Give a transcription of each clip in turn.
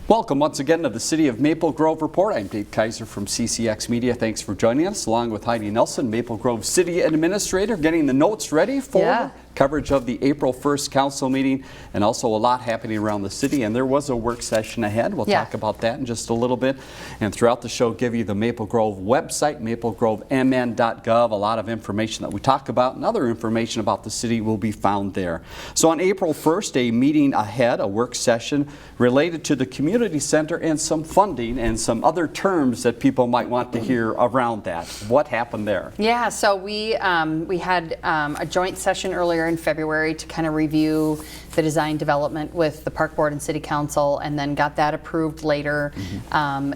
Welcome once again to the City of Maple Grove Report. I'm Dave Kaiser from CCX Media. Thanks for joining us, along with Heidi Nelson, Maple Grove City Administrator, getting the notes ready for coverage of the April 1st council meeting, and also a lot happening around the city. And there was a work session ahead. We'll talk about that in just a little bit. And throughout the show, give you the Maple Grove website, maplegrovemn.gov. A lot of information that we talk about and other information about the city will be found there. So on April 1st, a meeting ahead, a work session related to the community center and some funding and some other terms that people might want to hear around that. What happened there? Yeah, so we had a joint session earlier in February to kind of review the design development with the Park Board and City Council, and then got that approved later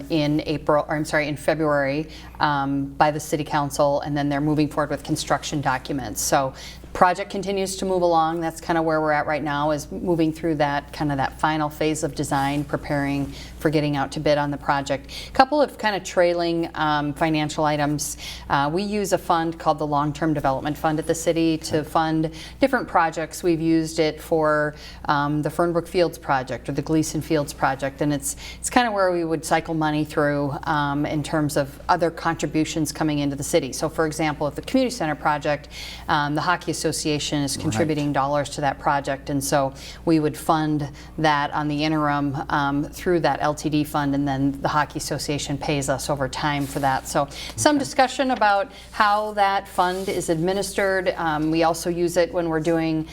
in February by the City Council, and then they're moving forward with construction documents. So project continues to move along. That's kind of where we're at right now, is moving through that final phase of design, preparing for getting out to bid on the project. A couple of kind of trailing financial items. We use a fund called the Long-Term Development Fund at the city to fund different projects. We've used it for the Fernbrook Fields project or the Gleason Fields project, and it's kind of where we would cycle money through in terms of other contributions coming into the city. So for example, at the community center project, the Hockey Association is contributing dollars to that project, and so we would fund that on the interim through that LTD fund, and then the Hockey Association pays us over time for that. So some discussion about how that fund is administered. We also use it when we're doing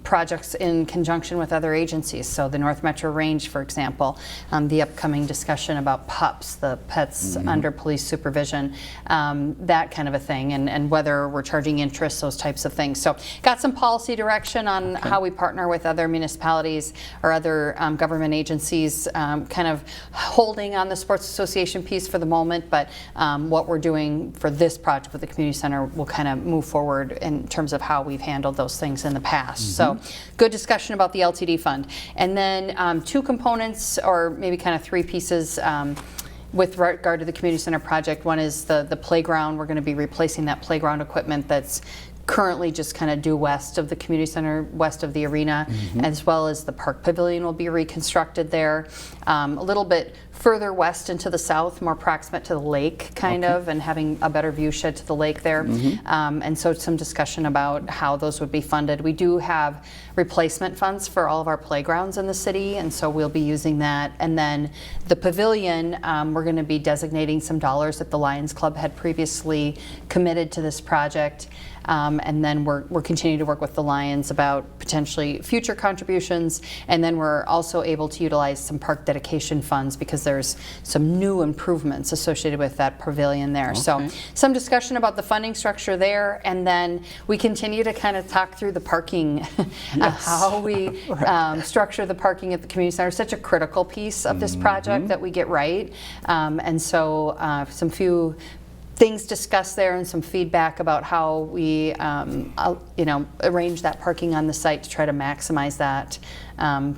projects in conjunction with other agencies. So the North Metro Range, for example, the upcoming discussion about pups, the pets under police supervision, that kind of a thing, and whether we're charging interest, those types of things. So got some policy direction on how we partner with other municipalities or other government agencies, kind of holding on the Sports Association piece for the moment, but what we're doing for this project with the community center will kind of move forward in terms of how we've handled those things in the past. So good discussion about the LTD fund. And then two components, or maybe kind of three pieces, with regard to the community center project. One is the playground. We're going to be replacing that playground equipment that's currently just kind of due west of the community center, west of the arena, as well as the park pavilion will be reconstructed there. A little bit further west into the south, more proximate to the lake kind of, and having a better view shed to the lake there. And so some discussion about how those would be funded. We do have replacement funds for all of our playgrounds in the city, and so we'll be using that. And then the pavilion, we're going to be designating some dollars that the Lions Club had previously committed to this project. And then we're continuing to work with the Lions about potentially future contributions, and then we're also able to utilize some park dedication funds because there's some new improvements associated with that pavilion there. So some discussion about the funding structure there, and then we continue to kind of talk through the parking, how we structure the parking at the community center. Such a critical piece of this project that we get right, and so some few things discussed there and some feedback about how we arrange that parking on the site to try to maximize that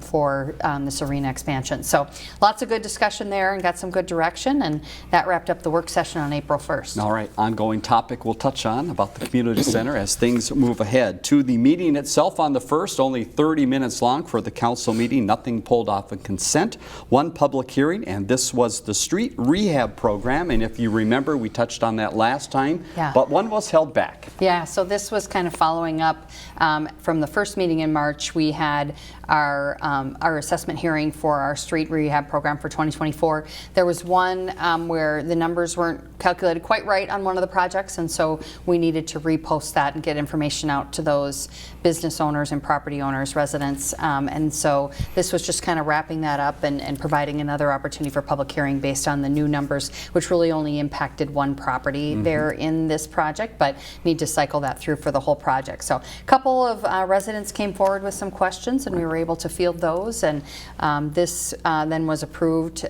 for this arena expansion. So lots of good discussion there, and got some good direction, and that wrapped up the work session on April 1st. All right, ongoing topic we'll touch on about the community center as things move ahead. To the meeting itself on the 1st, only 30 minutes long for the council meeting, nothing pulled off in consent. One public hearing, and this was the street rehab program, and if you remember, we touched on that last time, but one was held back. Yeah, so this was kind of following up from the first meeting in March. We had our assessment hearing for our street rehab program for 2024. There was one where the numbers weren't calculated quite right on one of the projects, and so we needed to repost that and get information out to those business owners and property owners, residents, and so this was just kind of wrapping that up and providing another opportunity for public hearing based on the new numbers, which really only impacted one property there in this project, but need to cycle that through for the whole project. So a couple of residents came forward with some questions, and we were able to field those, and this then was approved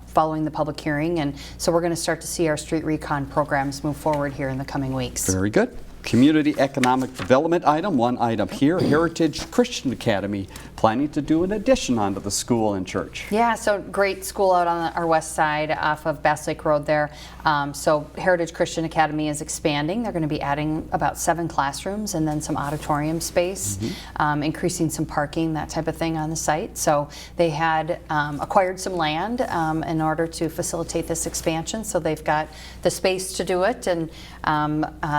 following the public hearing, and so we're going to start to see our street recon programs move forward here in the coming weeks. Very good. Community economic development item, one item here, Heritage Christian Academy planning to do an addition onto the school and church. Yeah, so great school out on our west side off of Bass Lake Road there. So Heritage Christian Academy is expanding. They're going to be adding about 7 classrooms and then some auditorium space, increasing some parking, that type of thing on the site. So they had acquired some land in order to facilitate this expansion. So they've got the space to do it, and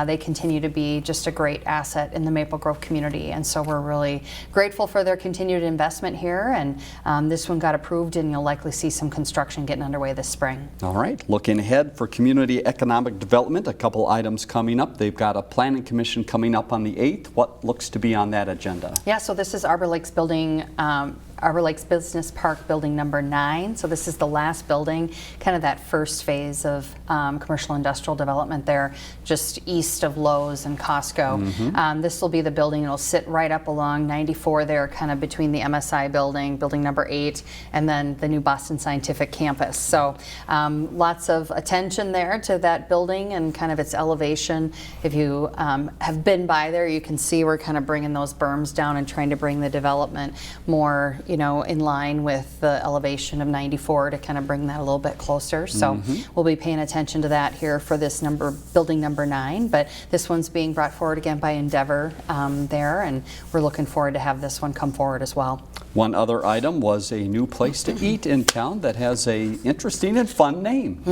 they continue to be just a great asset in the Maple Grove community. And so we're really grateful for their continued investment here. And this one got approved, and you'll likely see some construction getting underway this spring. All right, looking ahead for community economic development, a couple items coming up. They've got a planning commission coming up on the 8th. What looks to be on that agenda? Yeah, so this is Arbor Lakes building, Arbor Lakes Business Park building number 9. So this is the last building, kind of that first phase of commercial industrial development there, just east of Lowe's and Costco. This will be the building. It'll sit right up along 94 there, kind of between the MSI building, building number 8, and then the new Boston Scientific campus. So lots of attention there to that building and kind of its elevation. If you have been by there, you can see we're kind of bringing those berms down and trying to bring the development more, you know, in line with the elevation of 94 to kind of bring that a little bit closer. So we'll be paying attention to that here for this building number 9. But this one's being brought forward again by Endeavor there, and we're looking forward to have this one come forward as well. One other item was a new place to eat in town that has a interesting and fun name.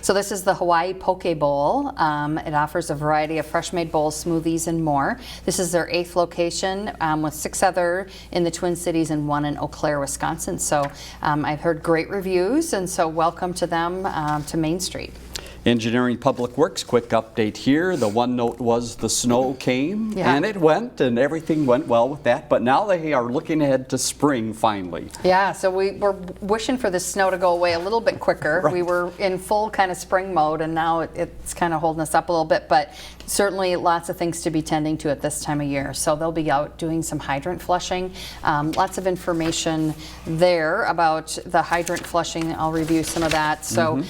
So this is the Hawaii Poke Bowl. It offers a variety of fresh-made bowls, smoothies, and more. This is their 8th location with 6 other in the Twin Cities and 1 in Eau Claire, Wisconsin. So I've heard great reviews, and so welcome to them to Main Street. Engineering Public Works, quick update here. The one note was the snow came and it went, and everything went well with that. But now they are looking ahead to spring finally. Yeah, so we were wishing for the snow to go away a little bit quicker. Right. We were in full kind of spring mode, and now it's kind of holding us up a little bit. But certainly lots of things to be tending to at this time of year. So they'll be out doing some hydrant flushing. Lots of information there about the hydrant flushing. I'll review some of that. So.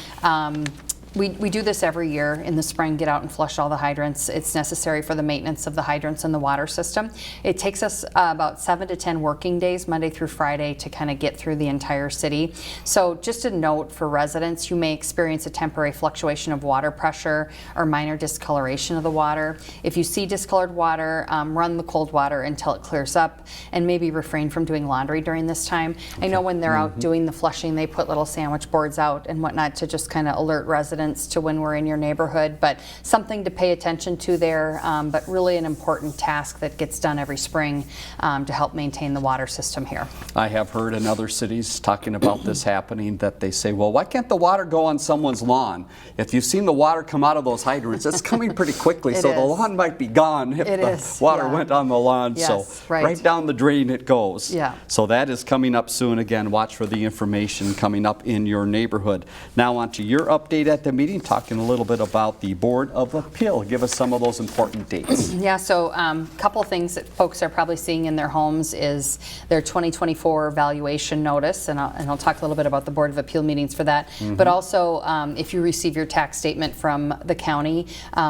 We do this every year in the spring, get out and flush all the hydrants. It's necessary for the maintenance of the hydrants and the water system. It takes us about 7 to 10 working days, Monday through Friday, to kind of get through the entire city. So just a note for residents, you may experience a temporary fluctuation of water pressure or minor discoloration of the water. If you see discolored water, run the cold water until it clears up, and maybe refrain from doing laundry during this time. I know when they're out doing the flushing, they put little sandwich boards out and whatnot to just kind of alert residents to when we're in your neighborhood, but something to pay attention to there, but really an important task that gets done every spring to help maintain the water system here. I have heard in other cities talking about this happening, that they say, well, why can't the water go on someone's lawn? If you've seen the water come out of those hydrants, it's coming pretty quickly, so the lawn might be gone if the water went on the lawn. So right down the drain it goes. So that is coming up soon. Again, watch for the information coming up in your neighborhood. Now on to your update at the meeting, talking a little bit about the Board of Appeal. Give us some of those important dates. Yeah, so a couple things that folks are probably seeing in their homes is their 2024 valuation notice, and I'll talk a little bit about the Board of Appeal meetings for that. But also, if you receive your tax statement from the county,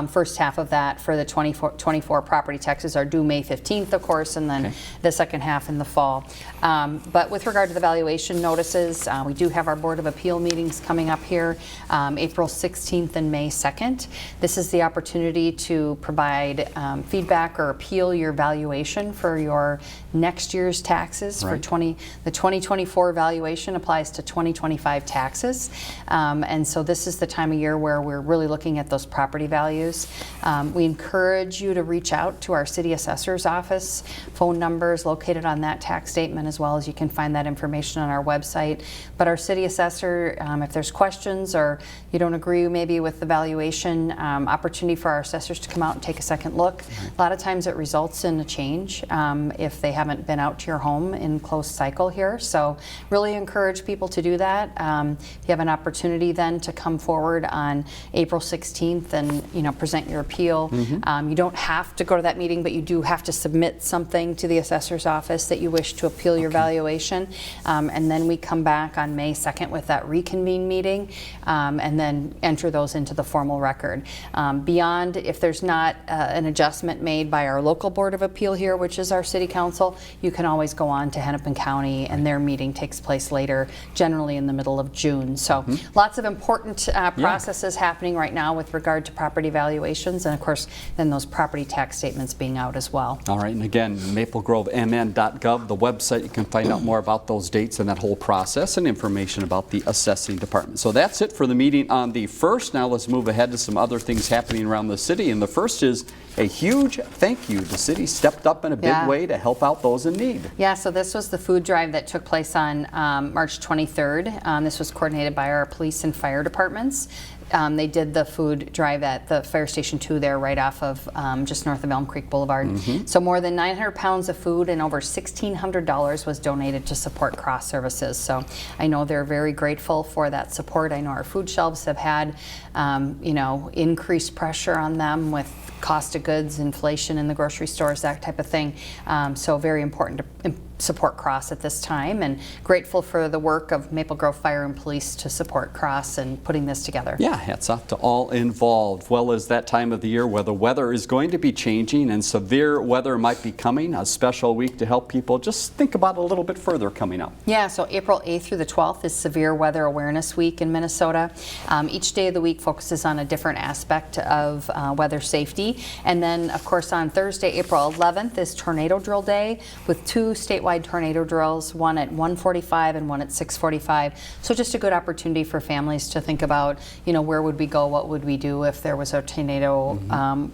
first half of that for the 24 property taxes are due May 15th, of course, and then the second half in the fall. But with regard to the valuation notices, we do have our Board of Appeal meetings coming up here, April 16th and May 2nd. This is the opportunity to provide feedback or appeal your valuation for your next year's taxes. For the 2024 valuation applies to 2025 taxes, and so this is the time of year where we're really looking at those property values. We encourage you to reach out to our city assessor's office. Phone numbers located on that tax statement, as well as you can find that information on our website. But our city assessor, if there's questions or you don't agree maybe with the valuation, opportunity for our assessors to come out and take a second look. A lot of times it results in a change if they haven't been out to your home in close cycle here. So really encourage people to do that. You have an opportunity then to come forward on April 16th and present your appeal. You don't have to go to that meeting, but you do have to submit something to the assessor's office that you wish to appeal your valuation. And then we come back on May 2nd with that reconvene meeting, and then enter those into the formal record. Beyond, if there's not an adjustment made by our local Board of Appeal here, which is our City Council, April, you can always go on to Hennepin County, and their meeting takes place later, generally in the middle of June. So lots of important processes happening right now with regard to property valuations, and of course then those property tax statements being out as well. All right, and again, maplegrovemn.gov, the website, you can find out more about those dates and that whole process and information about the assessing department. So that's it for the meeting on the 1st. Now let's move ahead to some other things happening around the city, and the first is a huge thank you. The city stepped up in a big way to help out those in need. Yeah, so this was the food drive that took place on March 23rd. This was coordinated by our police and fire departments. They did the food drive at the Fire Station 2 there, right off of just north of Elm Creek Boulevard. So more than 900 pounds of food and over $1,600 was donated to support cross services. So I know they're very grateful for that support. I know our food shelves have had, you know, increased pressure on them with cost of goods, inflation in the grocery stores, that type of thing. So very important to support Cross at this time, and grateful for the work of Maple Grove Fire and Police to support Cross and putting this together. Yeah, hats off to all involved. Well, as that time of the year where the weather is going to be changing and severe weather might be coming, a special week to help people just think about it a little bit further coming up. Yeah, so April 8th through the 12th is Severe Weather Awareness Week in Minnesota. Each day of the week focuses on a different aspect of weather safety. And then, of course, on Thursday, April 11th is Tornado Drill Day with 2 statewide tornado drills, one at 1:45 and one at 6:45. So just a good opportunity for families to think about, you know, where would we go, what would we do if there was a tornado,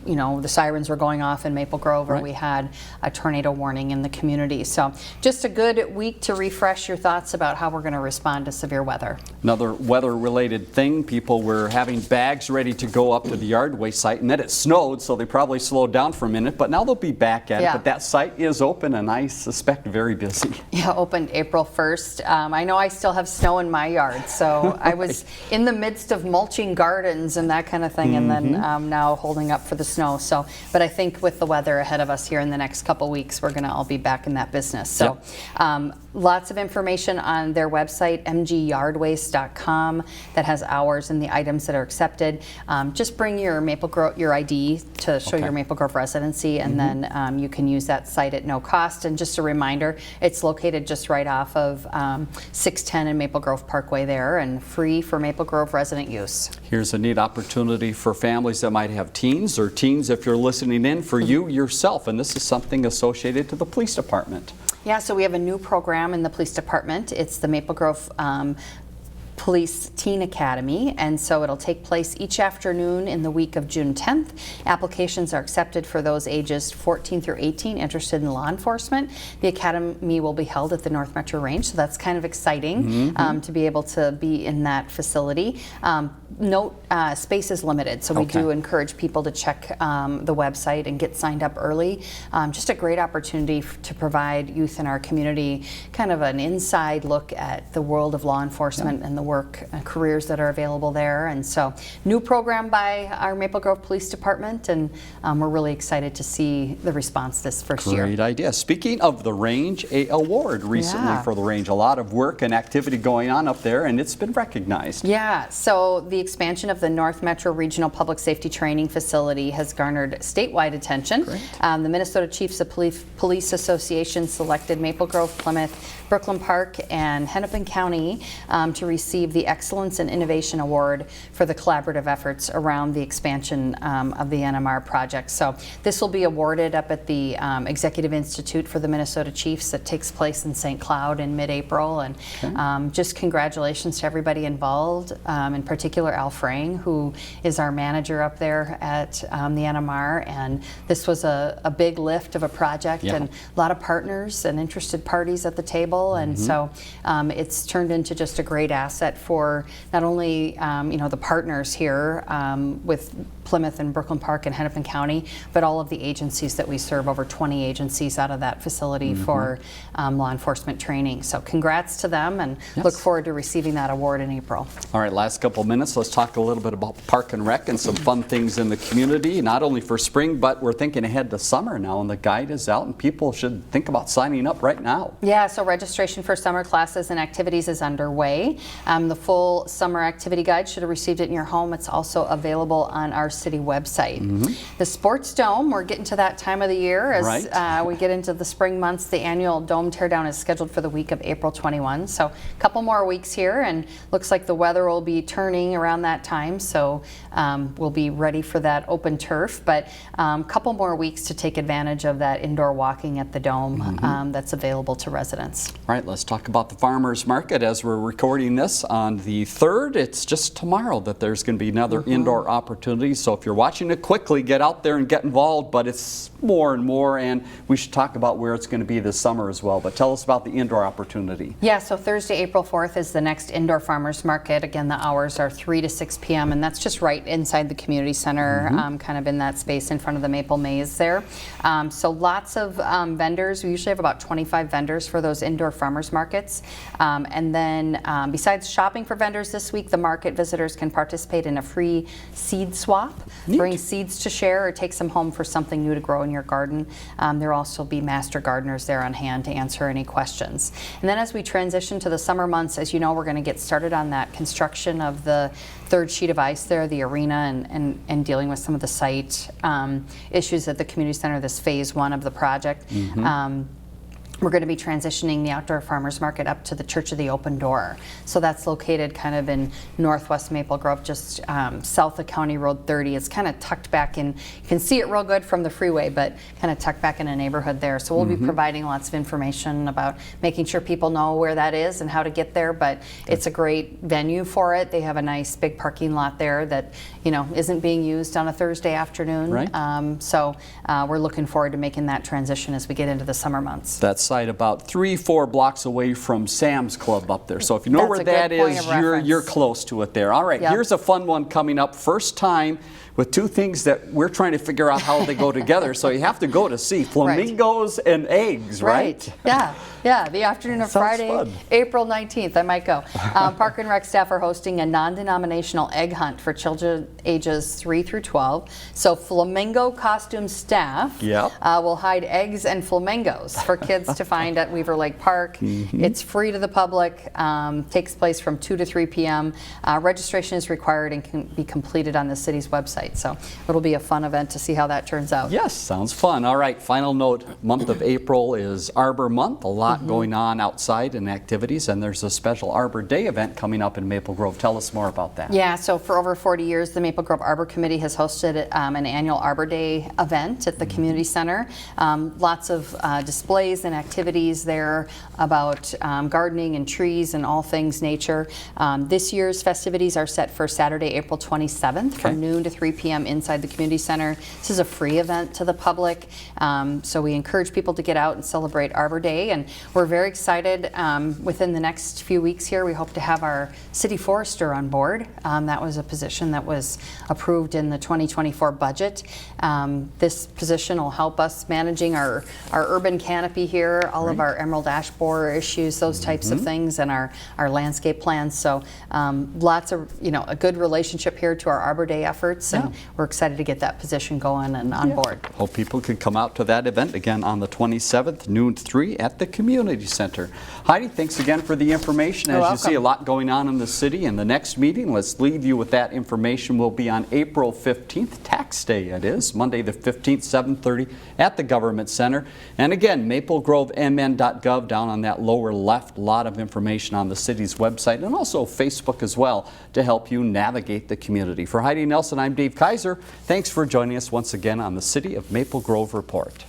you know, the sirens were going off in Maple Grove, or we had a tornado warning in the community. So just a good week to refresh your thoughts about how we're going to respond to severe weather. Another weather-related thing, people were having bags ready to go up to the Yardway site, and then it snowed, so they probably slowed down for a minute, but now they'll be back at it. But that site is open, and I suspect very busy. Yeah, opened April 1st. I know I still have snow in my yard, so I was in the midst of mulching gardens and that kind of thing, and then now holding up for the snow. So, but I think with the weather ahead of us here in the next couple weeks, we're going to all be back in that business. So, lots of information on their website, mgyardways.com, that has hours and the items that are accepted. Just bring your Maple Grove, your ID to show your Maple Grove residency, and then you can use that site at no cost. And just a reminder, it's located just right off of 610 and Maple Grove Parkway there, and free for Maple Grove resident use. Here's a neat opportunity for families that might have teens, or teens if you're listening in, for you yourself, and this is something associated to the police department. Yeah, so we have a new program in the police department. It's the Maple Grove Police Teen Academy, and so it'll take place each afternoon in the week of June 10th. Applications are accepted for those ages 14 through 18 interested in law enforcement. The academy will be held at the North Metro Range, so that's kind of exciting to be able to be in that facility. Note, space is limited, so we do encourage people to check the website and get signed up early. Just a great opportunity to provide youth in our community kind of an inside look at the world of law enforcement and the work careers that are available there. And so, new program by our Maple Grove Police Department, and we're really excited to see the response this first year. Great idea. Speaking of the range, a award recently for the range. A lot of work and activity going on up there, and it's been recognized. Yeah, so the expansion of the North Metro Regional Public Safety Training Facility has garnered statewide attention. The Minnesota Chiefs of Police Association selected Maple Grove, Plymouth, Brooklyn Park, and Hennepin County to receive the Excellence in Innovation Award for the collaborative efforts around the expansion of the NMR project. So this will be awarded up at the Executive Institute for the Minnesota Chiefs that takes place in St. Cloud in mid-April. And just congratulations to everybody involved, in particular Al Frang, who is our manager up there at the NMR. And this was a big lift of a project, and a lot of partners and interested parties at the table. And so it's turned into just a great asset for not only you know, the partners here with Plymouth and Brooklyn Park and Hennepin County, but all of the agencies that we serve, over 20 agencies out of that facility for law enforcement training. So congrats to them, and look forward to receiving that award in April. All right, last couple of minutes, let's talk a little bit about Park and Rec and some fun things in the community, not only for spring, but we're thinking ahead to summer now, and the guide is out, and people should think about signing up right now. Yeah, so registration for summer classes and activities is underway. The full summer activity guide should have received it in your home. It's also available on our city website. The Sports Dome, we're getting to that time of the year as we get into the spring months. The annual dome teardown is scheduled for the week of April 21, so a couple more weeks here, and looks like the weather will be turning around that time, so we'll be ready for that open turf, but a couple more weeks to take advantage of that indoor walking at the dome that's available to residents. All right, let's talk about the farmers market as we're recording this on the 3rd. It's just tomorrow that there's going to be another indoor opportunity, so if you're watching it quickly, get out there and get involved, but it's more and more, and we should talk about where it's going to be this summer as well, but tell us about the indoor opportunity. Yeah, so Thursday, April 4th is the next indoor farmers market. Again, the hours are 3 to 6 p.m. and that's just right inside the community center, kind of in that space in front of the Maple Maze there. So lots of vendors. We usually have about 25 vendors for those indoor farmers markets. And then besides shopping for vendors this week, the market visitors can participate in a free seed swap. Neat. Bring seeds to share or take some home for something new to grow in your garden. There will also be master gardeners there on hand to answer any questions. And then as we transition to the summer months, as you know, we're going to get started on that construction of the 3rd sheet of ice there, the arena, and dealing with some of the site issues at the community center, this phase 1 of the project. We're going to be transitioning the outdoor farmers market up to the Church of the Open Door. So that's located kind of in northwest Maple Grove, just south of County Road 30. It's kind of tucked back in, you can see it real good from the freeway, but kind of tucked back in a neighborhood there. So we'll be providing lots of information about making sure people know where that is and how to get there, but it's a great venue for it. They have a nice big parking lot there that, you know, isn't being used on a Thursday afternoon. Right. So we're looking forward to making that transition as we get into the summer months. That's site about 3-4 blocks away from Sam's Club up there. So if you know where that is, you're close to it there. All right, here's a fun one coming up. First time with 2 things that we're trying to figure out how they go together. So you have to go to see flamingos and eggs, right? Yeah, the afternoon of Friday, fun. April 19th, I might go. Park and Rec staff are hosting a non-denominational egg hunt for children ages 3 through 12. So flamingo costume staff will hide eggs and flamingos for kids to find at Weaver Lake Park. It's free to the public, takes place from 2 to 3 p.m. Registration is required and can be completed on the city's website. So it'll be a fun event to see how that turns out. Yes, sounds fun. All right, final note, month of April is Arbor Month. A lot going on outside and activities, and there's a special Arbor Day event coming up in Maple Grove. Tell us more about that. Yeah, so for over 40 years, the Maple Grove Arbor Committee has hosted an annual Arbor Day event at the community center. Lots of displays and activities there about gardening and trees and all things nature. This year's festivities are set for Saturday, April 27th from noon to 3 p.m. inside the community center. This is a free event to the public, so we encourage people to get out and celebrate Arbor Day, and we're very excited. Within the next few weeks here, we hope to have our city forester on board. That was a position that was approved in the 2024 budget. This position will help us managing our urban canopy here, all of our emerald ash borer issues, those types of things, and our landscape plans. So lots of, a good relationship here to our Arbor Day efforts, and we're excited to get that position going and on board. Hope people can come out to that event again on the 27th, noon to 3 at the Community Center. Heidi, thanks again for the information. As you see, a lot going on in the city. And the next meeting, let's leave you with that information, will be on April 15th, tax day it is, Monday the 15th, 7:30 at the Government Center. And again, maplegrovemn.gov, down on that lower left, a lot of information on the city's website and also Facebook as well to help you navigate the community. For Heidi Nelson, I'm Dave Kaiser. Thanks for joining us once again on the City of Maple Grove Report.